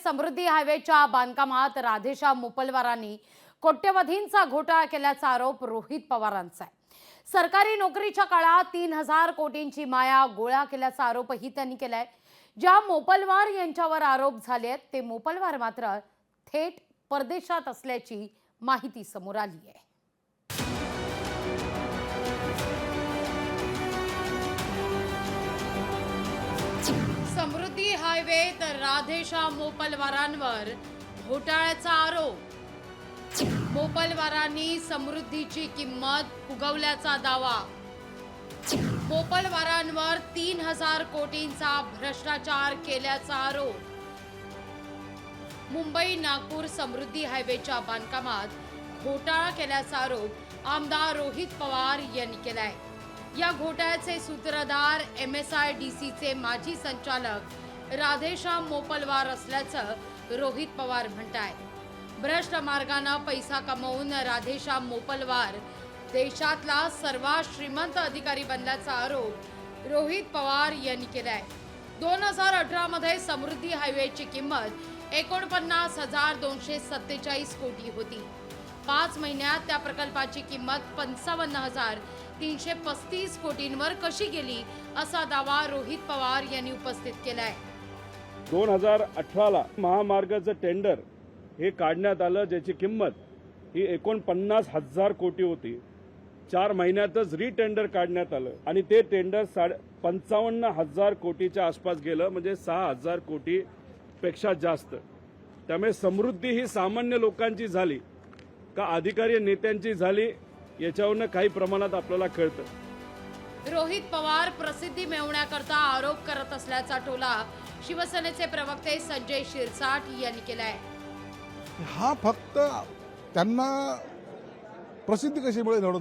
समृद्धी हायवेच्या बांधकामात राधेश्याम मोपलवारांनी कोट्यवधींचा घोटाळा केल्याचा आरोप रोहित पवारांचा आहे। सरकारी नोकरीच्या काळात 3000 कोटींची माया गोळा केल्याचा आरोपही त्यांनी केलाय। ज्या मोपलवार यांच्यावर आरोप झाले आहेत ते मोपलवार मात्र थेट परदेशात असल्याची माहिती समोर आली आहे। समृद्धी हायवे तर राधेश्याम मोपलवारांवर घोटाळ्याचा आरोप। मोपलवारांनी समृद्धीची किंमत फुगवल्याचा दावा। मोपलवारांवर 3000 कोटींचा भ्रष्टाचार केल्याचा आरोप। मुंबई नागपूर समृद्धी हायवेच्या बांधकामात घोटाळा केल्याचा आरोप आमदार रोहित पवार यांनी केलाय। या घोटाळ्याचे सूत्रधार MSIDCचे माजी संचालक राधेश्याम मोपलवार असल्याचं रोहित पवार म्हणतायत। भ्रष्ट मार्गाने पैसा कमवून राधेश्याम मोपलवार देशातला सर्वात श्रीमंत अधिकारी बनल्याचा आरोप रोहित पवार यांनी केलाय। 2018 मध्ये समृद्धी हायवेची किंमत 49,247 कोटी होती। 5 महिन्यात त्या प्रकल्पाची किंमत 55,335 कोटींवर कशी गेली असा दावा रोहित पवार यांनी उपस्थित केलाय। 2018 ला महामार्गाचं टेंडर हे काढण्यात आलं, ज्याची किंमत ही 49,000 कोटी होती। 4 महिन्यातच रिटेंडर काढण्यात आलं आणि ते टेंडर 55,000 कोटीच्या आसपास गेलं, म्हणजे 6,000 कोटी पेक्षा जास्त। त्यामुळे समृद्धी ही सामान्य लोकांची झाली का अधिकारी नेत्यांची झाली याच्यावरून काही प्रमाणात आपल्याला कळतं। रोहित पवार प्रसिद्धी मिळवण्याकरता आरोप करत असल्याचा टोला शिवसेनेचे प्रवक्ते संजय शिरसाट यांनी केलाय। हा फक्त त्यांना प्रसिद्धी कशी मिळेल एवढं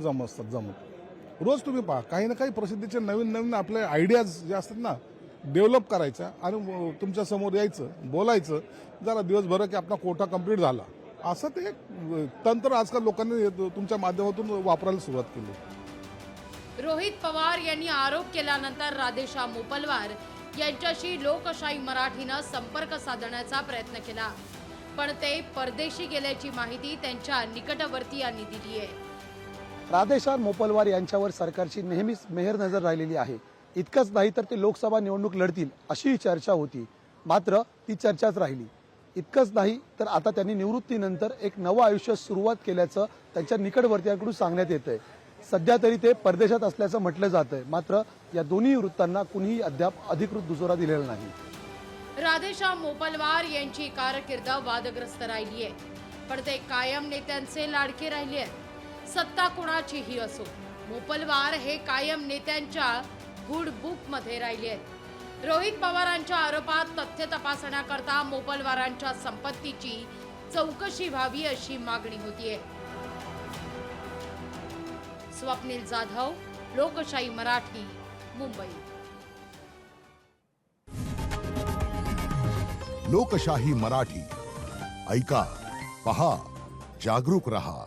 जमत। रोज तुम्ही पहा काही ना काही प्रसिद्धीचे नवीन नवीन आपले आयडियाज जे असतात ना डेव्हलप करायच्या आणि तुमच्या समोर यायचं, बोलायचं जरा दिवसभर की आपला कोटा कंप्लीट झाला, असं ते एक तंत्र आजकाल लोकांनी तुमच्या माध्यमातून वापरायला सुरुवात केली। रोहित पवार यांनी आरोप केल्यानंतर राधेश्याम मोपलवार यांच्याशी लोकशाही मराठीनं संपर्क साधण्याचा प्रयत्न केला, पण ते परदेशी गेल्याची माहिती त्यांच्या निकटवर्तीयांनी दिली आहे। राधेश्याम मोपलवार यांच्यावर सरकारची नेहमीच मेहर नजर राहिलेली आहे। इतकंच नाही तर ते लोकसभा निवडणूक लढतील अशी चर्चा होती, मात्र ती चर्चाच राहिली। इतकंच नाही तर आता त्यांनी निवृत्तीनंतर एक नवं आयुष्य सुरुवात केल्याचं त्यांच्या निकटवर्तीयांकडून सांगण्यात येतंय। सध्या तरी ते परदेशात असल्याचं म्हटलं जातंय, मात्र या दोन्ही वृत्तांना कुणीही अद्याप अधिकृत दुजोरा दिलेला नाही। राधेश्याम मोपलवार यांची कारकीर्द वादग्रस्त राहिली आहे, पण ते कायम नेत्यांचे लाडके राहिले आहेत। सत्ता कुणाचीही असो, मोपलवार हे कायम नेत्यांच्या गुड बुक मध्ये राहिले आहेत। रोहित पवारांच्या आरोपात तथ्य तपासण्याकरता मोपलवारांच्या संपत्तीची चौकशी व्हावी अशी मागणी होतीये। स्वप्नील जाधव, लोकशाही मराठी, मुंबई। लोकशाही मराठी ऐका, पहा, जागरूक रहा।